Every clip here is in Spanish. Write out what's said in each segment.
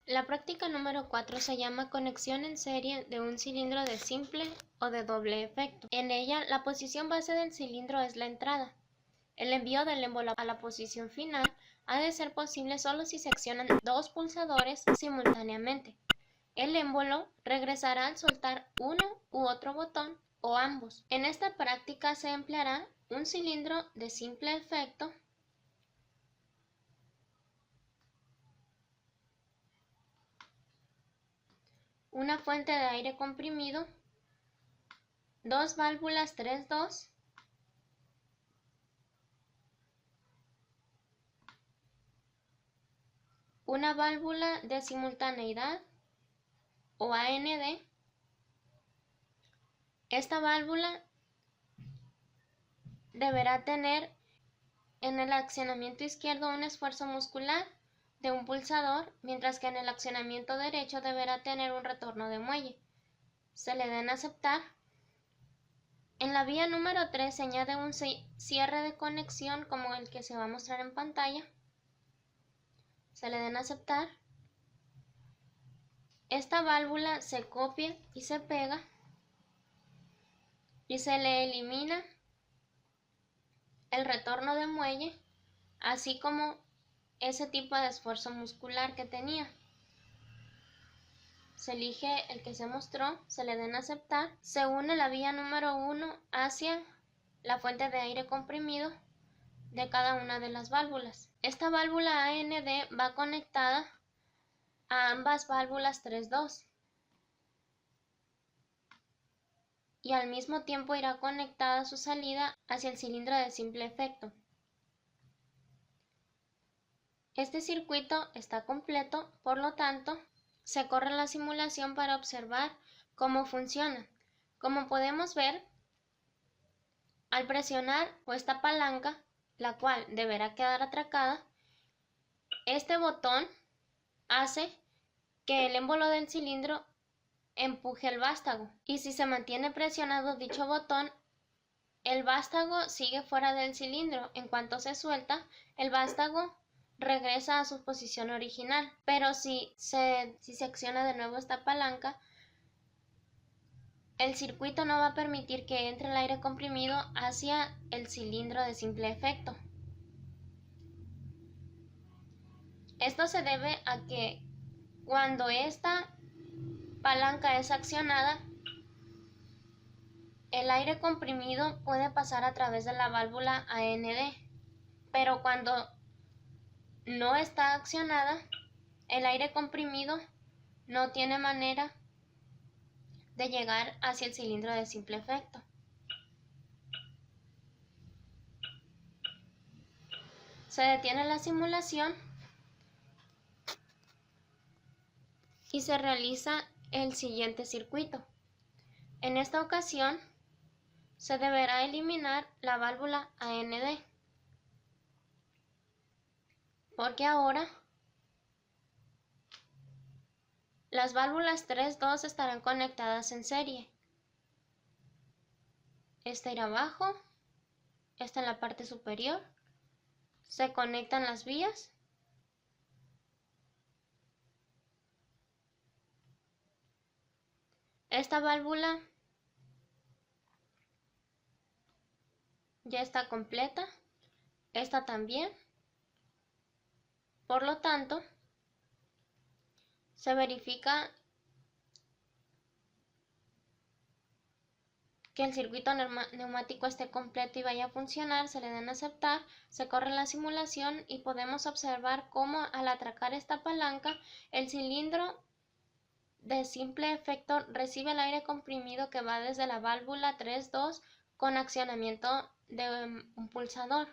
La práctica número 4 se llama conexión en serie de un cilindro de simple o de doble efecto. En ella, la posición base del cilindro es la entrada. El envío del émbolo a la posición final ha de ser posible solo si se accionan dos pulsadores simultáneamente. El émbolo regresará al soltar uno u otro botón o ambos. En esta práctica se empleará un cilindro de simple efecto, una fuente de aire comprimido, dos válvulas 3-2, una válvula de simultaneidad o AND. Esta válvula deberá tener en el accionamiento izquierdo un esfuerzo muscular de un pulsador, mientras que en el accionamiento derecho deberá tener un retorno de muelle. Se le den a aceptar. En la vía número 3 se añade un cierre de conexión como el que se va a mostrar en pantalla. Se le den a aceptar. Esta válvula se copia y se pega y se le elimina el retorno de muelle, así como ese tipo de esfuerzo muscular que tenía. Se elige el que se mostró, se le den a aceptar. Se une la vía número 1 hacia la fuente de aire comprimido de cada una de las válvulas. Esta válvula AND va conectada a ambas válvulas 3-2 y al mismo tiempo irá conectada su salida hacia el cilindro de simple efecto. Este circuito está completo, por lo tanto, se corre la simulación para observar cómo funciona. Como podemos ver, al presionar esta palanca, la cual deberá quedar atracada, este botón hace que el émbolo del cilindro empuje el vástago, y si se mantiene presionado dicho botón, el vástago sigue fuera del cilindro. En cuanto se suelta, el vástago regresa a su posición original, pero si se acciona de nuevo esta palanca, el circuito no va a permitir que entre el aire comprimido hacia el cilindro de simple efecto. Esto se debe a que cuando esta palanca es accionada, el aire comprimido puede pasar a través de la válvula AND, pero cuando no está accionada, el aire comprimido no tiene manera de llegar hacia el cilindro de simple efecto. Se detiene la simulación y se realiza el siguiente circuito. En esta ocasión, se deberá eliminar la válvula AND, porque ahora las válvulas 3-2 estarán conectadas en serie. Esta irá abajo, esta en la parte superior. Se conectan las vías. Esta válvula ya está completa, esta también. Por lo tanto, se verifica que el circuito neumático esté completo y vaya a funcionar. Se le dan a aceptar, se corre la simulación y podemos observar cómo al atracar esta palanca, el cilindro de simple efecto recibe el aire comprimido que va desde la válvula 3-2 con accionamiento de un pulsador.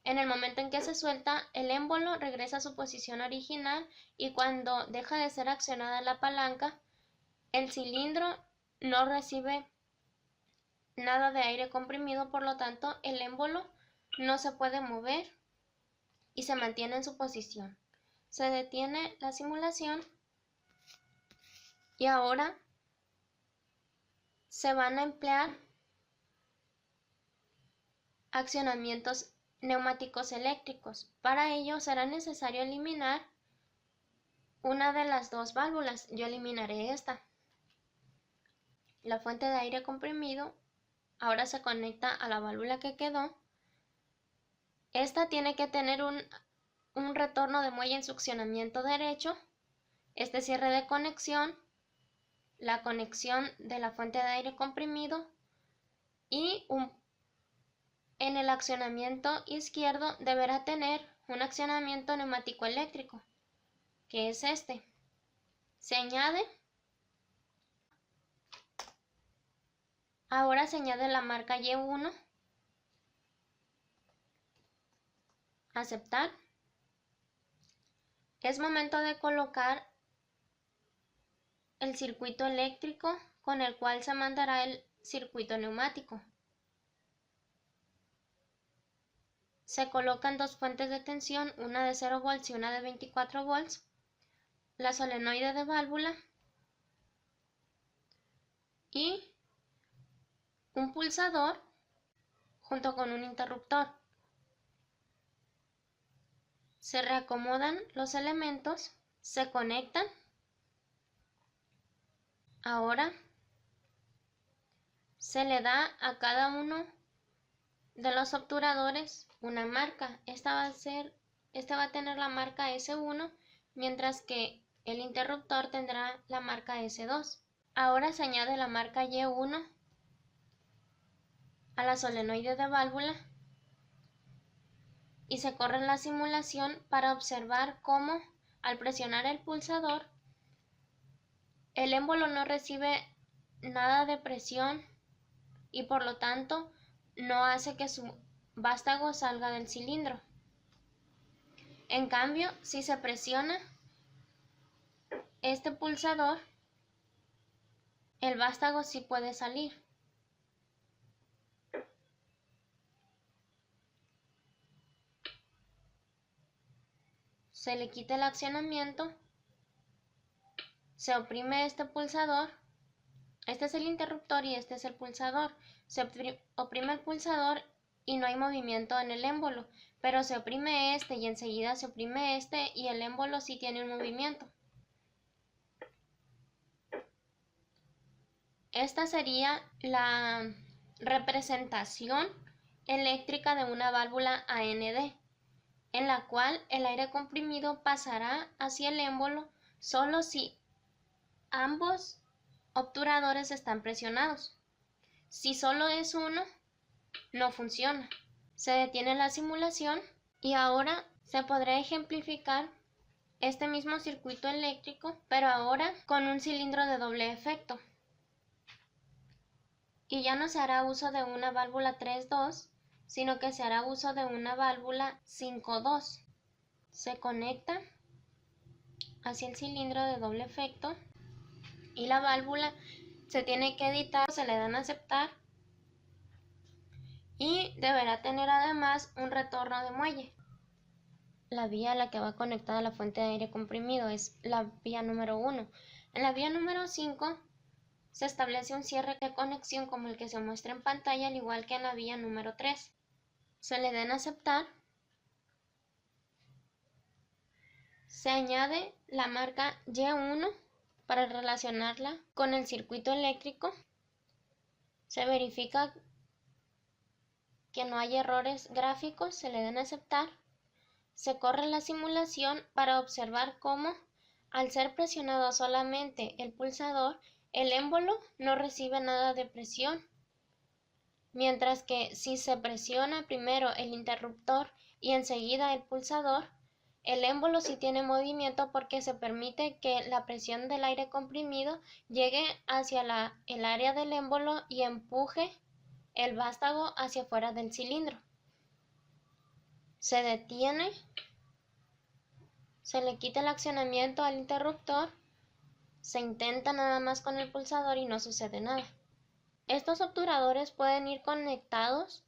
En el momento en que se suelta, el émbolo regresa a su posición original y cuando deja de ser accionada la palanca, el cilindro no recibe nada de aire comprimido, por lo tanto el émbolo no se puede mover y se mantiene en su posición. Se detiene la simulación y ahora se van a emplear accionamientos neumáticos eléctricos. Para ello será necesario eliminar una de las dos válvulas. Yo eliminaré esta. La fuente de aire comprimido ahora se conecta a la válvula que quedó. Esta tiene que tener un retorno de muelle en succionamiento derecho, este cierre de conexión, la conexión de la fuente de aire comprimido y en el accionamiento izquierdo deberá tener un accionamiento neumático eléctrico, que es este. Ahora se añade la marca Y1, aceptar. Es momento de colocar el circuito eléctrico con el cual se mandará el circuito neumático. Se colocan dos fuentes de tensión, una de 0 volts y una de 24 volts, la solenoide de válvula y un pulsador junto con un interruptor. Se reacomodan los elementos, se conectan. Ahora se le da a cada uno de los obturadores una marca. Este va a tener la marca S1, mientras que el interruptor tendrá la marca S2. Ahora se añade la marca Y1 a la solenoide de válvula y se corre la simulación para observar cómo, al presionar el pulsador, el émbolo no recibe nada de presión y por lo tanto no hace que su vástago salga del cilindro. En cambio, si se presiona este pulsador, el vástago sí puede salir. Se le quita el accionamiento, se oprime este pulsador, este es el interruptor y este es el pulsador. Se oprime el pulsador y no hay movimiento en el émbolo, pero se oprime este y enseguida se oprime este y el émbolo sí tiene un movimiento. Esta sería la representación eléctrica de una válvula AND, en la cual el aire comprimido pasará hacia el émbolo solo si ambos obturadores están presionados. Si solo es uno, no funciona. Se detiene la simulación y ahora se podrá ejemplificar este mismo circuito eléctrico, pero ahora con un cilindro de doble efecto. Y ya no se hará uso de una válvula 3-2, sino que se hará uso de una válvula 5-2. Se conecta hacia el cilindro de doble efecto y la válvula se tiene que editar, se le dan a aceptar y deberá tener además un retorno de muelle. La vía a la que va conectada a la fuente de aire comprimido es la vía número 1. En la vía número 5 se establece un cierre de conexión como el que se muestra en pantalla, al igual que en la vía número 3. Se le den a aceptar. Se añade la marca Y1 para relacionarla con el circuito eléctrico. Se verifica que no hay errores gráficos, se le den a aceptar. Se corre la simulación para observar cómo, al ser presionado solamente el pulsador, el émbolo no recibe nada de presión, mientras que si se presiona primero el interruptor y enseguida el pulsador, el émbolo sí tiene movimiento porque se permite que la presión del aire comprimido llegue hacia el área del émbolo y empuje el vástago hacia afuera del cilindro. Se detiene, se le quita el accionamiento al interruptor, se intenta nada más con el pulsador y no sucede nada. Estos obturadores pueden ir conectados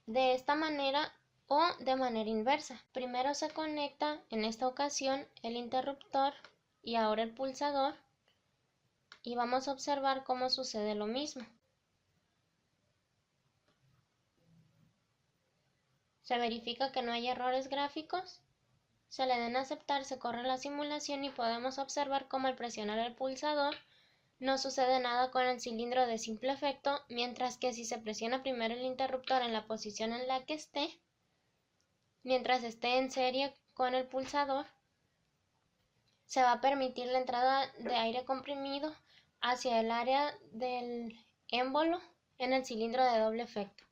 de esta manera o de manera inversa. Primero se conecta, en esta ocasión, el interruptor y ahora el pulsador, y vamos a observar cómo sucede lo mismo. Se verifica que no hay errores gráficos, se le den a aceptar, se corre la simulación y podemos observar cómo al presionar el pulsador no sucede nada con el cilindro de simple efecto, mientras que si se presiona primero el interruptor en la posición en la que esté, mientras esté en serie con el pulsador, se va a permitir la entrada de aire comprimido hacia el área del émbolo en el cilindro de doble efecto.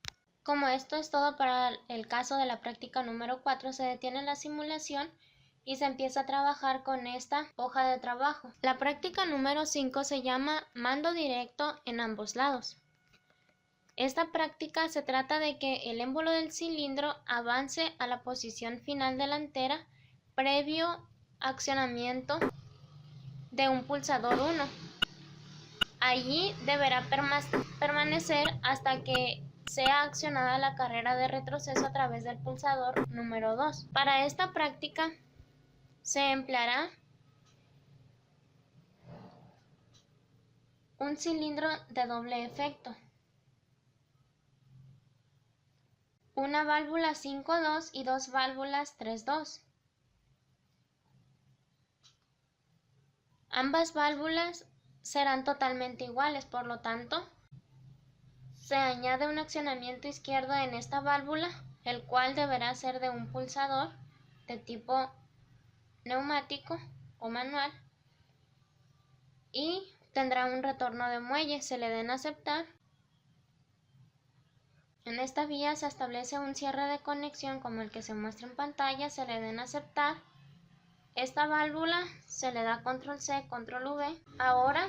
Como esto es todo para el caso de la práctica número 4, se detiene la simulación y se empieza a trabajar con esta hoja de trabajo. La práctica número 5 se llama mando directo en ambos lados. Esta práctica se trata de que el émbolo del cilindro avance a la posición final delantera previo accionamiento de un pulsador 1. Allí deberá permanecer hasta que sea accionada la carrera de retroceso a través del pulsador número 2. Para esta práctica se empleará un cilindro de doble efecto, una válvula 5.2 y dos válvulas 3.2. Ambas válvulas serán totalmente iguales, por lo tanto, se añade un accionamiento izquierdo en esta válvula, el cual deberá ser de un pulsador de tipo neumático o manual y tendrá un retorno de muelle. Se le den a aceptar. En esta vía se establece un cierre de conexión como el que se muestra en pantalla. Se le den a aceptar. Esta válvula se le da control C, control V. Ahora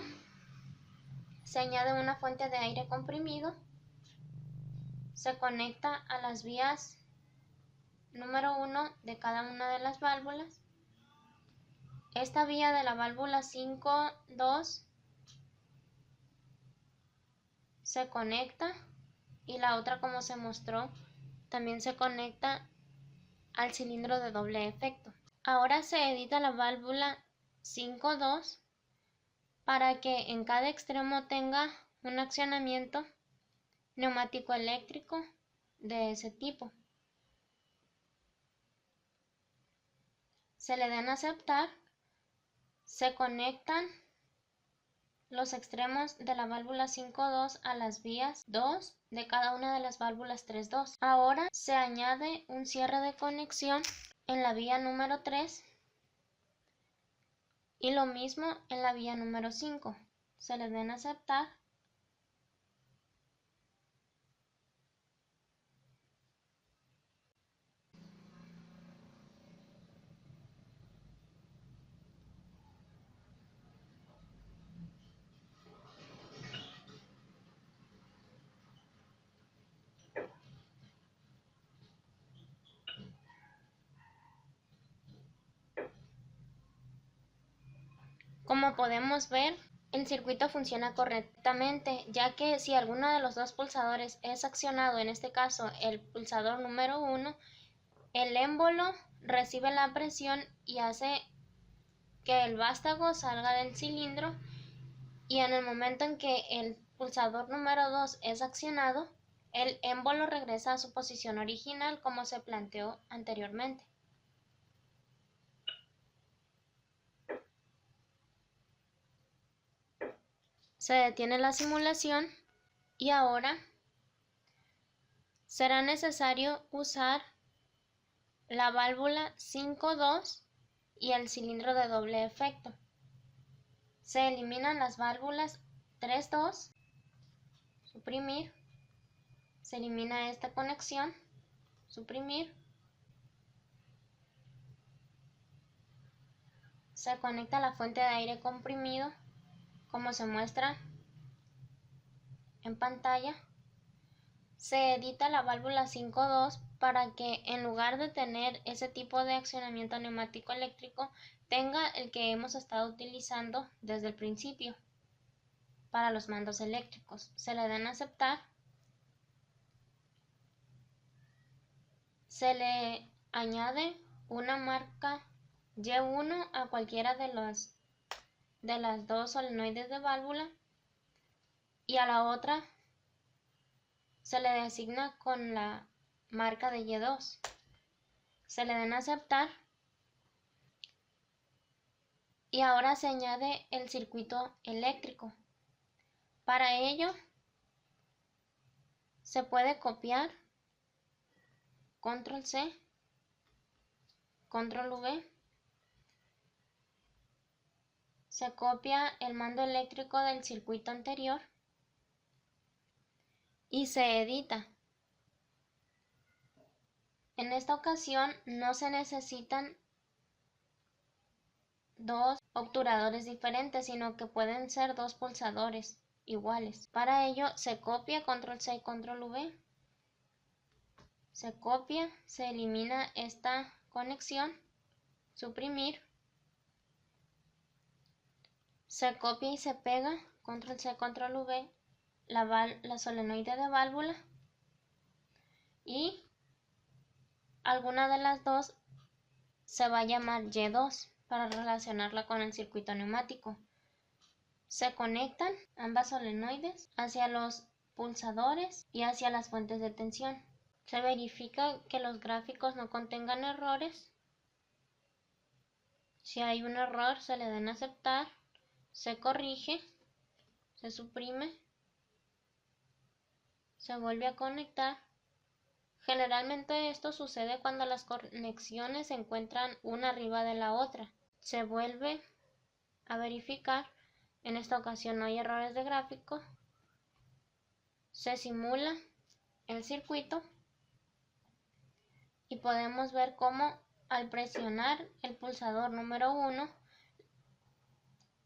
se añade una fuente de aire comprimido. Se conecta a las vías número 1 de cada una de las válvulas. Esta vía de la válvula 5.2 se conecta y la otra, como se mostró, también se conecta al cilindro de doble efecto. Ahora se edita la válvula 5.2 para que en cada extremo tenga un accionamiento neumático eléctrico de ese tipo. Se le den a aceptar. Se conectan los extremos de la válvula 5.2 a las vías 2 de cada una de las válvulas 3.2. Ahora se añade un cierre de conexión en la vía número 3 y lo mismo en la vía número 5. Se les den a aceptar. Como podemos ver, el circuito funciona correctamente, ya que si alguno de los dos pulsadores es accionado, en este caso el pulsador número 1, el émbolo recibe la presión y hace que el vástago salga del cilindro, y en el momento en que el pulsador número 2 es accionado, el émbolo regresa a su posición original como se planteó anteriormente. Se detiene la simulación y ahora será necesario usar la válvula 5.2 y el cilindro de doble efecto. Se eliminan las válvulas 3.2, suprimir, se elimina esta conexión, suprimir, se conecta la fuente de aire comprimido como se muestra en pantalla. Se edita la válvula 5.2 para que en lugar de tener ese tipo de accionamiento neumático eléctrico, tenga el que hemos estado utilizando desde el principio para los mandos eléctricos. Se le den a aceptar. Se le añade una marca Y1 a cualquiera de las dos solenoides de válvula y a la otra se le designa con la marca de Y2. Se le den a aceptar. Y ahora se añade el circuito eléctrico. Para ello se puede copiar, control C, control V, se copia el mando eléctrico del circuito anterior y se edita. En esta ocasión no se necesitan dos obturadores diferentes, sino que pueden ser dos pulsadores iguales. Para ello se copia, control C y control V, se copia, se elimina esta conexión, suprimir, se copia y se pega, control C, control V, la solenoide de válvula, y alguna de las dos se va a llamar Y2 para relacionarla con el circuito neumático. Se conectan ambas solenoides hacia los pulsadores y hacia las fuentes de tensión. Se verifica que los gráficos no contengan errores. Si hay un error, se le da en aceptar, se corrige, se suprime, se vuelve a conectar. Generalmente esto sucede cuando las conexiones se encuentran una arriba de la otra. Se vuelve a verificar. En esta ocasión no hay errores de gráfico. Se simula el circuito y podemos ver cómo al presionar el pulsador número 1,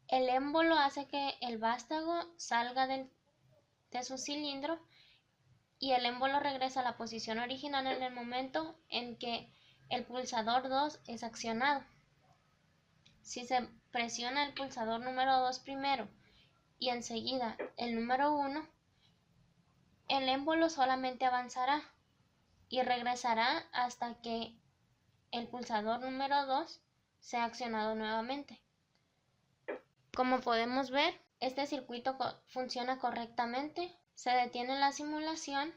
el émbolo hace que el vástago salga de su cilindro y el émbolo regresa a la posición original en el momento en que el pulsador 2 es accionado. Si se presiona el pulsador número 2 primero y enseguida el número 1, el émbolo solamente avanzará y regresará hasta que el pulsador número 2 sea accionado nuevamente. Como podemos ver, este circuito funciona correctamente. Se detiene la simulación